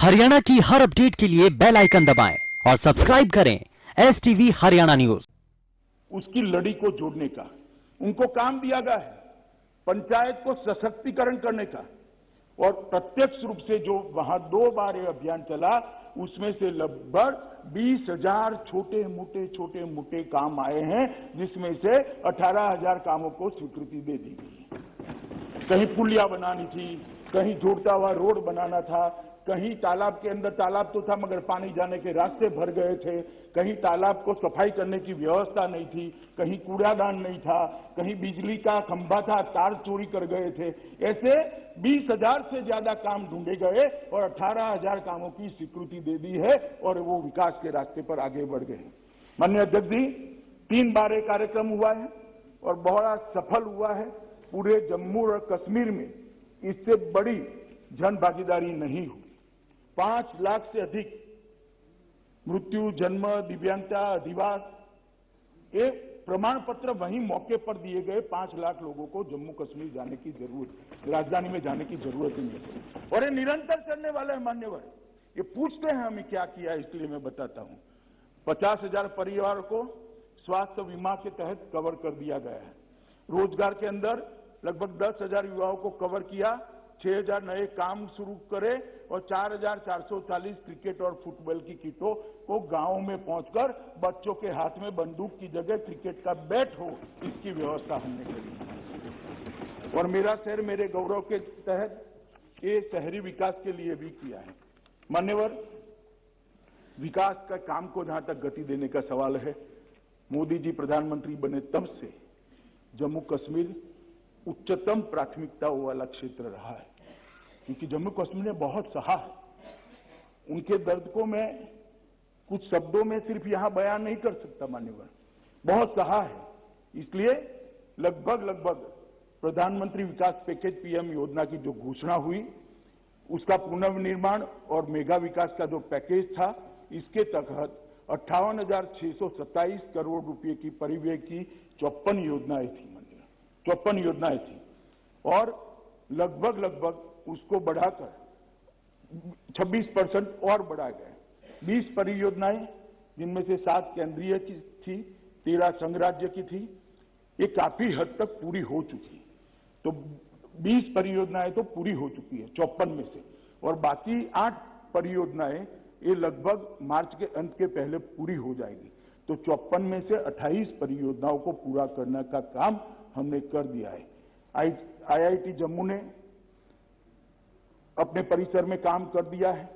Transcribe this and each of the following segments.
हरियाणा की हर अपडेट के लिए बेल आइकन दबाएं और सब्सक्राइब करें STV हरियाणा न्यूज। उसकी लड़ी को जोड़ने का उनको काम दिया गया है, पंचायत को सशक्तिकरण करने का। और प्रत्यक्ष रूप से जो वहां 2 बार ये अभियान चला, उसमें से लगभग 20,000 छोटे मोटे काम आए हैं, जिसमें से 18,000 कामों को स्वीकृति दे दी गई। कहीं पुलिया बनानी थी, कहीं जोड़ता हुआ रोड बनाना था, कहीं तालाब के अंदर तालाब तो था मगर पानी जाने के रास्ते भर गए थे, कहीं तालाब को सफाई करने की व्यवस्था नहीं थी, कहीं कूड़ादान नहीं था, कहीं बिजली का खंभा था, तार चोरी कर गए थे। ऐसे 20,000 से ज्यादा काम ढूंढे गए और 18,000 कामों की स्वीकृति दे दी है और वो विकास के रास्ते पर आगे बढ़ गए। माननीय अध्यक्ष जी, 3 बार ये कार्यक्रम हुआ है और बहुत सफल हुआ है। पूरे जम्मू और कश्मीर में इससे बड़ी जन भागीदारी नहीं हुई। 5 लाख से अधिक मृत्यु, जन्म, दिव्यांगता, अधिवास, ये प्रमाण पत्र वहीं मौके पर दिए गए। 5 लाख लोगों को जम्मू कश्मीर जाने की जरूरत, राजधानी में जाने की जरूरत ही नहीं। और ये निरंतर चलने वाला है। मान्यवर ये पूछते हैं हमें क्या किया, इसलिए मैं बताता हूं। 50,000 परिवार को स्वास्थ्य बीमा के तहत कवर कर दिया गया है। रोजगार के अंदर लगभग 10,000 युवाओं को कवर किया, 6,000 नए काम शुरू करे और 4,440 क्रिकेट और फुटबॉल की किटों को गांवों में पहुंचकर बच्चों के हाथ में बंदूक की जगह क्रिकेट का बैट हो, इसकी व्यवस्था हमने करी। और मेरा शहर मेरे गौरव के तहत ये शहरी विकास के लिए भी किया है। मान्यवर, विकास का काम को जहां तक गति देने का सवाल है, मोदी जी प्रधानमंत्री बने तब से जम्मू कश्मीर उच्चतम प्राथमिकता वाला क्षेत्र रहा है, क्योंकि जम्मू कश्मीर ने बहुत सहा है। उनके दर्द को मैं कुछ शब्दों में सिर्फ यहां बयान नहीं कर सकता। मान्यवर, बहुत सहा है। इसलिए लगभग प्रधानमंत्री विकास पैकेज PM योजना की जो घोषणा हुई, उसका पुनर्निर्माण और मेगा विकास का जो पैकेज था, इसके तहत 58,627 करोड़ रुपए की परिव्यय की 54 योजनाएं थी। 54 योजनाएं थी और लगभग उसको बढ़ाकर 26% और बढ़ा गया। 20 परियोजनाएं, जिनमें से 7 केंद्रीय की थी, 13 संघ राज्य की थी, ये काफी हद तक पूरी हो चुकी। तो 20 परियोजनाएं तो पूरी हो चुकी है 54 में से, और बाकी 8 परियोजनाएं ये लगभग मार्च के अंत के पहले पूरी हो जाएगी। तो 54 में से 28 परियोजनाओं को पूरा करने का काम हमने कर दिया है। IIT जम्मू ने अपने परिसर में काम कर दिया है,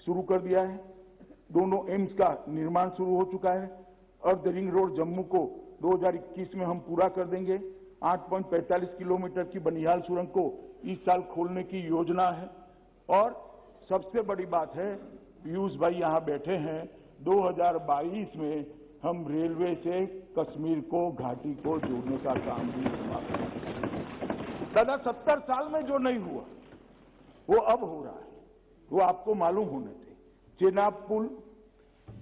शुरू कर दिया है। दोनों एम्स का निर्माण शुरू हो चुका है। अर्ध रिंग रोड जम्मू को 2021 में हम पूरा कर देंगे। 8.45 किलोमीटर की बनिहाल सुरंग को इस साल खोलने की योजना है। और सबसे बड़ी बात है, पीयूष भाई यहां बैठे हैं, 2022 में हम रेलवे से कश्मीर को, घाटी को जोड़ने का काम भी हुआ। दादा 70 साल में जो नहीं हुआ वो अब हो रहा है, वो आपको मालूम होने थे। चेनाब पुल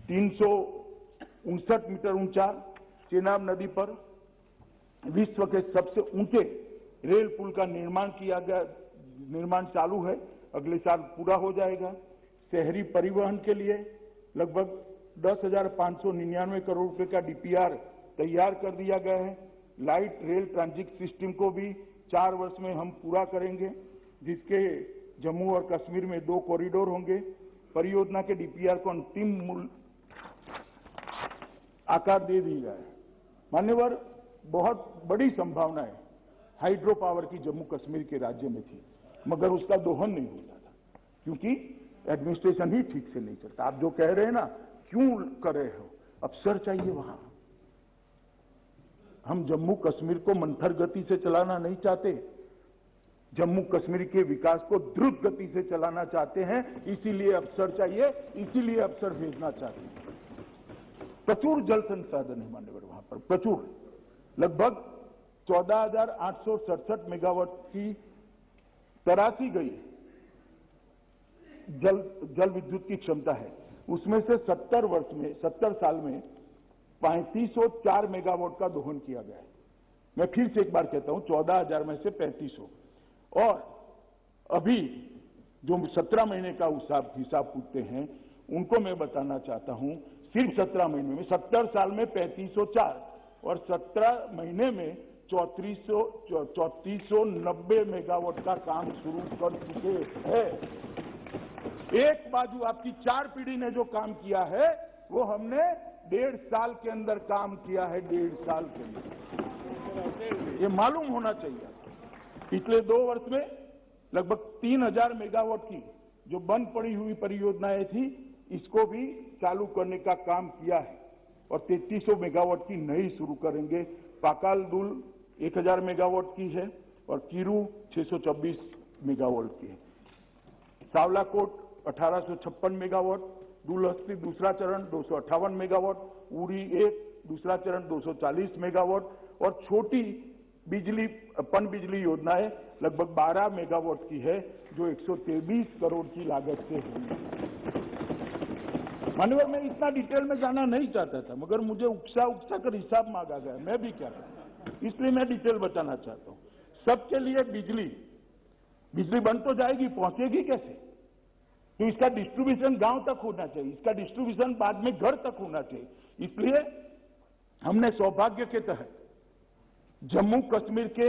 359 मीटर ऊंचा, चेनाब नदी पर विश्व के सबसे ऊंचे रेल पुल का निर्माण किया गया, निर्माण चालू है, अगले साल पूरा हो जाएगा। शहरी परिवहन के लिए लगभग 10,599 करोड़ रुपए का DPR तैयार कर दिया गया है। लाइट रेल ट्रांजिट सिस्टम को भी 4 वर्ष में हम पूरा करेंगे, जिसके जम्मू और कश्मीर में 2 कॉरिडोर होंगे। परियोजना के DPR को अंतिम मूल आकार दे दी गया है। मान्यवर, बहुत बड़ी संभावना है हाइड्रो पावर की जम्मू कश्मीर के राज्य में थी, मगर उसका दोहन नहीं होता था, क्योंकि एडमिनिस्ट्रेशन ही ठीक से नहीं चलता। आप जो कह रहे हैं ना, क्यों कर रहे हो, अफसर चाहिए वहां। हम जम्मू कश्मीर को मंथर गति से चलाना नहीं चाहते, जम्मू कश्मीर के विकास को द्रुत गति से चलाना चाहते हैं। इसीलिए अफसर चाहिए, इसीलिए अफसर भेजना चाहते हैं। प्रचुर जल संसाधन है मान्यवर वहां पर, प्रचुर। लगभग 14,867 मेगावाट की तराशी गई जल विद्युत की क्षमता है। उसमें से 70 साल में 3504 मेगावाट का दोहन किया गया है। मैं फिर से एक बार कहता हूं, 14,000 में से 3500। और अभी जो 17 महीने का हिसाब पूछते हैं, उनको मैं बताना चाहता हूं, सिर्फ 17 महीने में 70 साल में 3504 और 17 महीने में 3490 मेगावाट का काम शुरू कर चुके हैं। एक बाजू आपकी 4 पीढ़ी ने जो काम किया है वो हमने 1.5 साल के अंदर काम किया है, 1.5 साल के अंदर। ये मालूम होना चाहिए। पिछले 2 वर्ष में लगभग 3000 मेगावाट की जो बंद पड़ी हुई परियोजनाएं थी, इसको भी चालू करने का काम किया है और 3300 मेगावाट की नई शुरू करेंगे। पाकाल दुल 1000 मेगावाट की है और कीरू 624 मेगावाट की है। सावलाकोट 1856 मेगावाट, दुलहस्ती दूसरा चरण 258 मेगावाट, उरी 1 दूसरा चरण 240 मेगावाट और छोटी बिजली पन बिजली योजनाएं लगभग 12 मेगावाट की है, जो 123 करोड़ की लागत से होंगी। माननीय, मैं इतना डिटेल में जाना नहीं चाहता था, मगर मुझे उकसा कर हिसाब मांगा गया, मैं भी क्या करूं, इसलिए मैं डिटेल बताना चाहता हूं। सबके लिए बिजली बंद तो जाएगी, पहुंचेगी कैसे? तो इसका डिस्ट्रीब्यूशन गांव तक होना चाहिए, इसका डिस्ट्रीब्यूशन बाद में घर तक होना चाहिए। इसलिए हमने सौभाग्य के तहत जम्मू कश्मीर के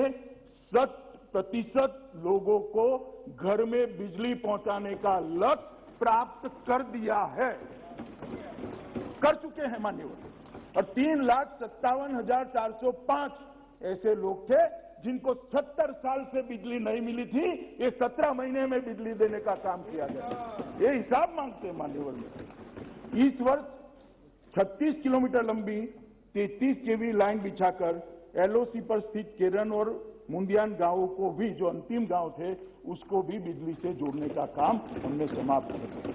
100% लोगों को घर में बिजली पहुंचाने का लक्ष्य प्राप्त कर दिया है, कर चुके हैं माननीय। और 3,57,405 ऐसे लोग थे जिनको 70 साल से बिजली नहीं मिली थी, ये 17 महीने में बिजली देने का काम किया गया। ये हिसाब मांगते हैं माननीय में। इस वर्ष 36 किलोमीटर लंबी 33 केवी लाइन बिछाकर एलओसी पर स्थित केरन और मुंदियान गांवों को भी, जो अंतिम गांव थे, उसको भी बिजली से जोड़ने का काम हमने समाप्त कर दिया।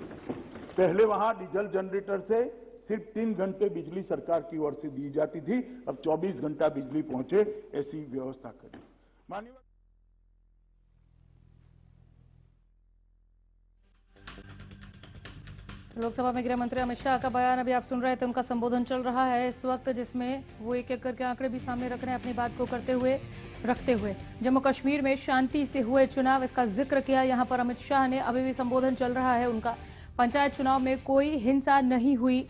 पहले वहां डीजल जनरेटर से सिर्फ 3 घंटे बिजली सरकार की ओर से दी जाती थी, अब 24 घंटा बिजली पहुंचे, ऐसी व्यवस्था करी। माननीय लोकसभा में गृह मंत्री अमित शाह का बयान अभी आप सुन रहे थे, उनका संबोधन चल रहा है इस वक्त, जिसमें वो एक एक करके आंकड़े भी सामने रख रहे हैं अपनी बात को रखते हुए। जम्मू कश्मीर में शांति से हुए चुनाव, इसका जिक्र किया यहां पर अमित शाह ने। अभी भी संबोधन चल रहा है उनका। पंचायत चुनाव में कोई हिंसा नहीं हुई,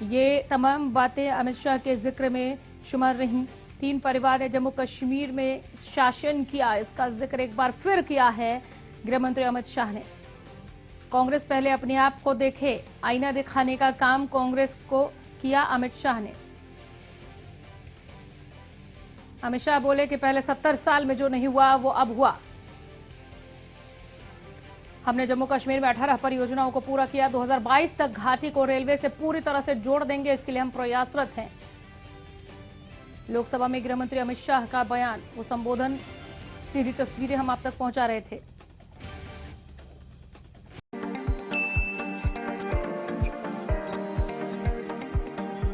ये तमाम बातें अमित शाह के जिक्र में शुमार रहीं। 3 परिवार ने जम्मू कश्मीर में शासन किया, इसका जिक्र एक बार फिर किया है गृह मंत्री अमित शाह ने। कांग्रेस पहले अपने आप को देखे, आईना दिखाने का काम कांग्रेस को किया अमित शाह ने। अमित शाह बोले कि पहले 70 साल में जो नहीं हुआ वो अब हुआ। हमने जम्मू कश्मीर में 18 परियोजनाओं को पूरा किया। 2022 तक घाटी को रेलवे से पूरी तरह से जोड़ देंगे, इसके लिए हम प्रयासरत हैं। लोकसभा में गृह मंत्री अमित शाह का बयान, वो संबोधन, सीधी तस्वीरें हम आप तक पहुंचा रहे थे।